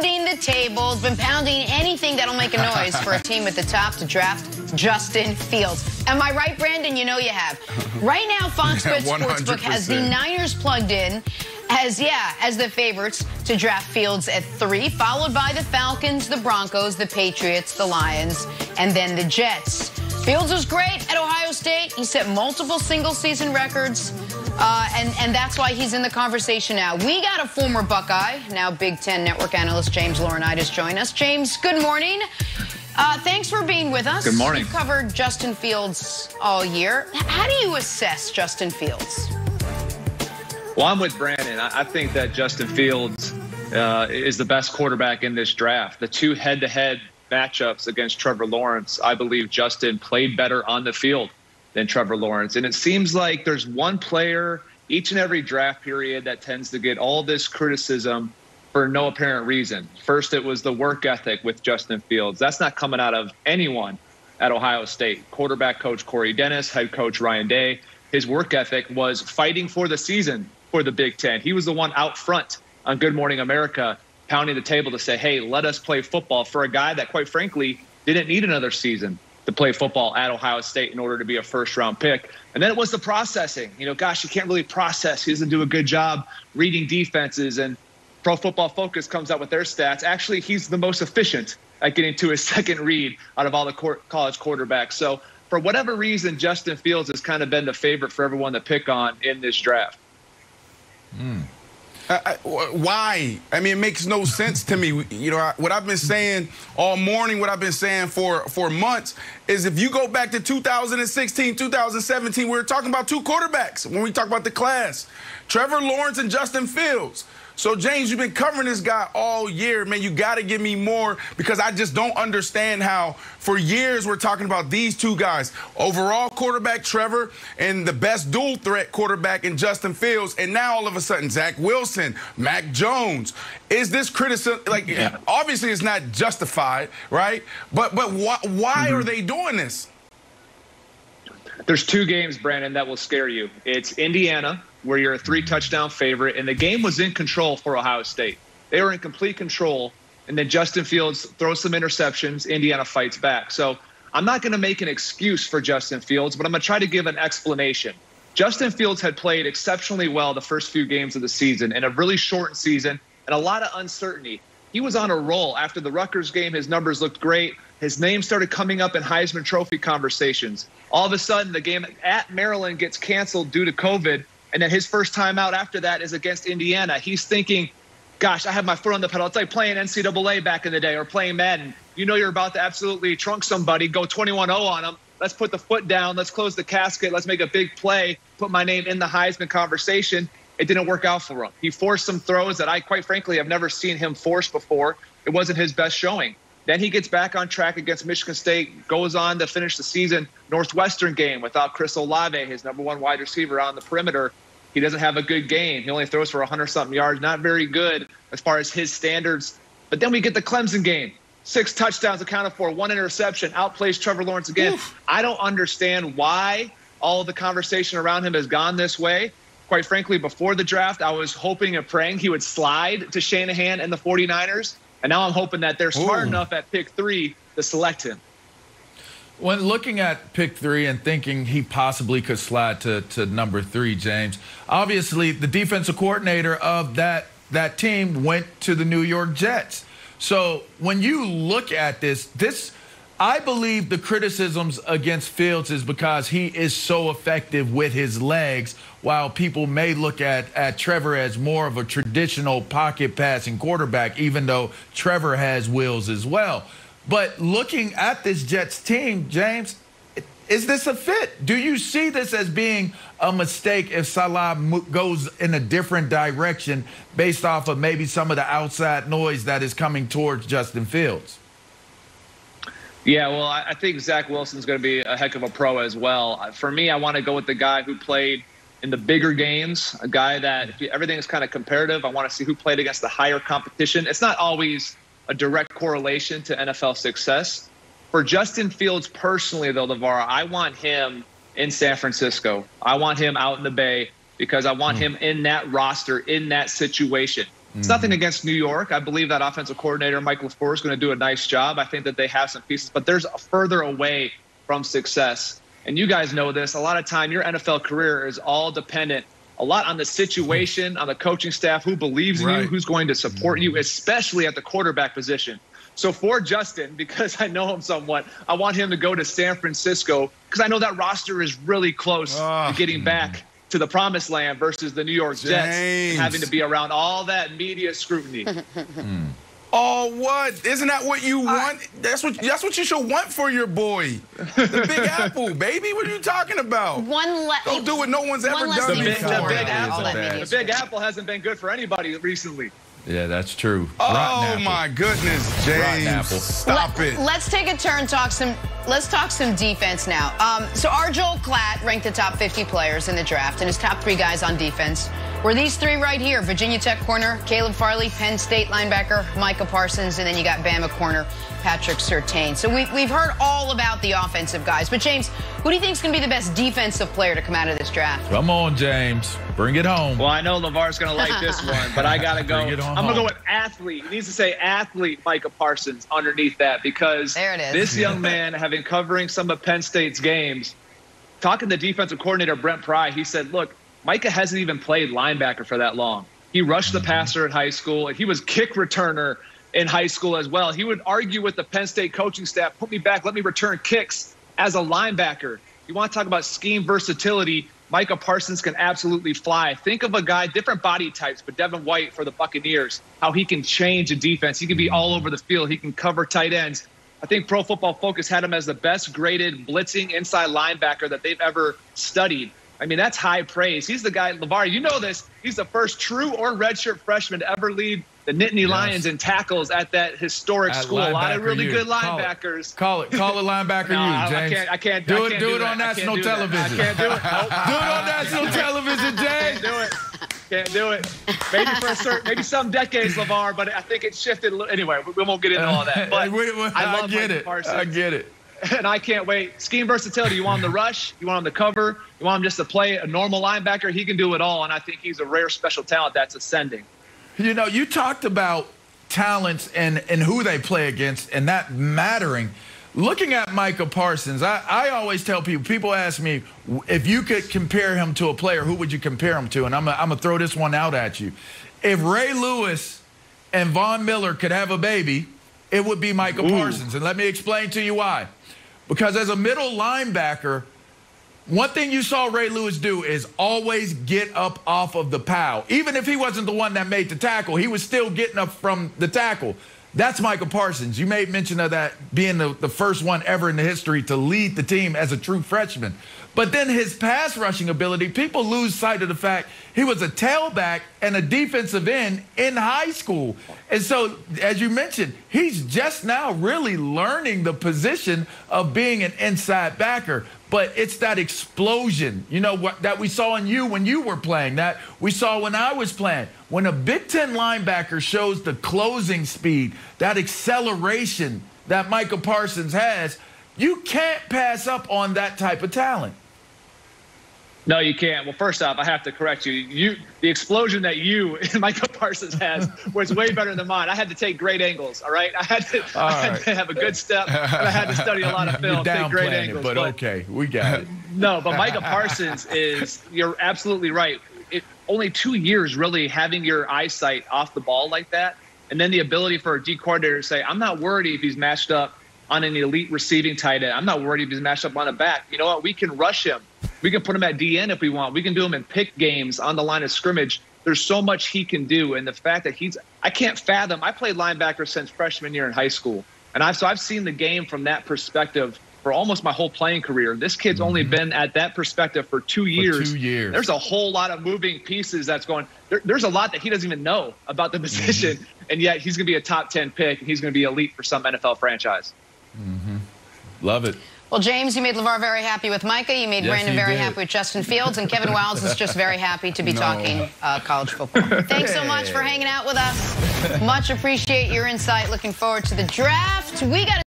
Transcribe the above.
pounding the tables, been pounding anything that'll make a noise for a team at the top to draft Justin Fields. Am I right, Brandon? You know you have. Right now, Fox Sportsbook has the Niners plugged in as the favorites to draft Fields at 3, followed by the Falcons, the Broncos, the Patriots, the Lions, and then the Jets. Fields was great at Ohio State. He set multiple single-season records, and that's why he's in the conversation now. We got a former Buckeye, now Big Ten Network analyst James Laurinaitis join us. James, good morning. Thanks for being with us. Good morning. You've covered Justin Fields all year. How do you assess Justin Fields? Well, I'm with Brandon. I think that Justin Fields is the best quarterback in this draft. The two head-to-head matchups against Trevor Lawrence, I believe Justin played better on the field than Trevor Lawrence. And it seems like there's one player each and every draft period that tends to get all this criticism for no apparent reason. First, it was the work ethic with Justin Fields. That's not coming out of anyone at Ohio State. Quarterback coach Corey Dennis, head coach Ryan Day. His work ethic was fighting for the season for the Big Ten. He was the one out front on Good Morning America, pounding the table to say, hey, let us play football, for a guy that, quite frankly, didn't need another season to play football at Ohio State in order to be a first-round pick. And then it was the processing. You know, gosh, he can't really process. He doesn't do a good job reading defenses. And Pro Football Focus comes out with their stats. Actually, he's the most efficient at getting to his second read out of all the college quarterbacks. So for whatever reason, Justin Fields has kind of been the favorite for everyone to pick on in this draft. Why? I mean, it makes no sense to me. You know, what I've been saying all morning, what I've been saying for months is if you go back to 2016, 2017, we were talking about two quarterbacks when we talk about the class, Trevor Lawrence and Justin Fields. So, James, you've been covering this guy all year. Man, you got to give me more, because I just don't understand how for years we're talking about these two guys, overall quarterback Trevor and the best dual threat quarterback in Justin Fields. And now all of a sudden, Zach Wilson, Mac Jones. Is this criticism? Like, obviously it's not justified, right? But why are they doing this? There's two games, Brandon, that will scare you. It's Indiana, where you're a 3-touchdown favorite, and the game was in control for Ohio State. They were in complete control, and then Justin Fields throws some interceptions. Indiana fights back. So I'm not going to make an excuse for Justin Fields, but I'm going to try to give an explanation. Justin Fields had played exceptionally well the first few games of the season, in a really shortened season and a lot of uncertainty. He was on a roll. After the Rutgers game, his numbers looked great. His name started coming up in Heisman Trophy conversations. All of a sudden, the game at Maryland gets canceled due to COVID, and then his first time out after that is against Indiana. He's thinking, gosh, I have my foot on the pedal. It's like playing NCAA back in the day or playing Madden. You know you're about to absolutely trunk somebody, go 21-0 on them. Let's put the foot down. Let's close the casket. Let's make a big play, put my name in the Heisman conversation. It didn't work out for him. He forced some throws that I, quite frankly, have never seen him force before. It wasn't his best showing. Then he gets back on track against Michigan State, goes on to finish the season Northwestern game without Chris Olave, his #1 wide receiver on the perimeter. He doesn't have a good game. He only throws for 100-something yards, not very good as far as his standards. But then we get the Clemson game. 6 touchdowns accounted for, 1 interception, outplays Trevor Lawrence again. Oof. I don't understand why all of the conversation around him has gone this way. Quite frankly, before the draft, I was hoping and praying he would slide to Shanahan and the 49ers. And now I'm hoping that they're smart enough at pick 3 to select him. When looking at pick 3 and thinking he possibly could slide to number 3, James, obviously the defensive coordinator of that team went to the New York Jets. So when you look at this, I believe the criticisms against Fields is because he is so effective with his legs, while people may look at Trevor as more of a traditional pocket passing quarterback, even though Trevor has wheels as well. But looking at this Jets team, James, is this a fit? Do you see this as being a mistake if Salah goes in a different direction based off of maybe some of the outside noise that is coming towards Justin Fields? Yeah, well, I think Zach Wilson's going to be a heck of a pro as well. For me, I want to go with the guy who played in the bigger games, a guy that everything is kind of comparative. I want to see who played against the higher competition. It's not always a direct correlation to NFL success. For Justin Fields personally, though, LeVar, I want him in San Francisco. I want him out in the Bay because I want him in that roster, in that situation. It's nothing against New York. I believe that offensive coordinator, Mike LaFleur, is going to do a nice job. I think that they have some pieces, but there's a further away from success. And you guys know this. A lot of time, your NFL career is all dependent a lot on the situation, on the coaching staff, who believes in you, who's going to support you, especially at the quarterback position. So for Justin, because I know him somewhat, I want him to go to San Francisco because I know that roster is really close to getting back to the promised land versus the New York Jets having to be around all that media scrutiny. Oh, what? Isn't that what you want? That's what you should want for your boy. The Big Apple, baby. What are you talking about? Don't do what no one's ever done before. The Big Apple hasn't been good for anybody recently. Yeah, that's true. Oh my goodness, James! Stop it. Let's take a turn. Let's talk some defense now. So our Joel Klatt ranked the top 50 players in the draft, and his top 3 guys on defense were these 3 right here: Virginia Tech corner Caleb Farley, Penn State linebacker Micah Parsons, and then you got Bama corner Patrick Surtain. So we've heard all about the offensive guys, but James, who do you think is going to be the best defensive player to come out of this draft? Come on, James. Bring it home. Well, I know LeVar's going to like this one, but I got to go. I'm going to go with athlete. He needs to say athlete Micah Parsons underneath that because this young man, having covering some of Penn State's games, talking to defensive coordinator Brent Pry, he said, look, Micah hasn't even played linebacker for that long. He rushed the passer in high school, and he was kick returner in high school as well. He would argue with the Penn State coaching staff, put me back, let me return kicks as a linebacker. You want to talk about scheme versatility, Micah Parsons can absolutely fly. Think of a guy, different body types, but Devin White for the Buccaneers, how he can change a defense. He can be all over the field. He can cover tight ends. I think Pro Football Focus had him as the best graded blitzing inside linebacker that they've ever studied. I mean, that's high praise. He's the guy, LeVar, you know this. He's the first true or redshirt freshman to ever lead the Nittany Lions in tackles at that historic school. A lot of really good linebackers. Call it linebacker James. I can't do it on national television. I can't do it. Do it on national television, James. Can't do it. Maybe some decades, LeVar, but I think it's shifted a little. Anyway, we won't get into all that. But I get it. I get it. And I can't wait. Scheme versatility. You want him to rush. You want him to cover. You want him just to play a normal linebacker. He can do it all, and I think he's a rare special talent that's ascending. You know, you talked about talents and who they play against and that mattering. Looking at Micah Parsons, I always tell people ask me, if you could compare him to a player, who would you compare him to? And I'm going to throw this one out at you. If Ray Lewis and Von Miller could have a baby, it would be Micah Parsons. And let me explain to you why. Because as a middle linebacker, one thing you saw Ray Lewis do is always get up off of the pile. Even if he wasn't the one that made the tackle, he was still getting up from the tackle. That's Micah Parsons. You made mention of that being the first one ever in the history to lead the team as a true freshman. But then his pass rushing ability, people lose sight of the fact he was a tailback and a defensive end in high school. And so, as you mentioned, he's just now really learning the position of being an inside backer. But it's that explosion, you know, that we saw in you when you were playing, that we saw when I was playing. When a Big Ten linebacker shows the closing speed, that acceleration that Micah Parsons has, you can't pass up on that type of talent. No, you can't. Well, first off, I have to correct you. The explosion that Micah Parsons has was way better than mine. I had to take great angles, all right? I had to have a good step, and I had to study a lot of film, take great angles. But okay, we got it. No, but Micah Parsons you're absolutely right. Only 2 years really having your eyesight off the ball like that, and then the ability for a D coordinator to say, I'm not worried if he's matched up on an elite receiving tight end. I'm not worried if he's matched up on a back. You know what? We can rush him. We can put him at DN if we want. We can do him in pick games on the line of scrimmage. There's so much he can do. And the fact that I can't fathom. I played linebacker since freshman year in high school. And I've seen the game from that perspective for almost my whole playing career. This kid's only been at that perspective for 2 years. 2 years. There's a whole lot of moving pieces that's going. There's a lot that he doesn't even know about the position. And yet he's going to be a top 10 pick. And he's going to be elite for some NFL franchise. Love it. Well, James, you made LeVar very happy with Micah. You made Brandon very happy with Justin Fields. And Kevin Wilds is just very happy to be talking college football. Thanks so much for hanging out with us. Much appreciate your insight. Looking forward to the draft. We got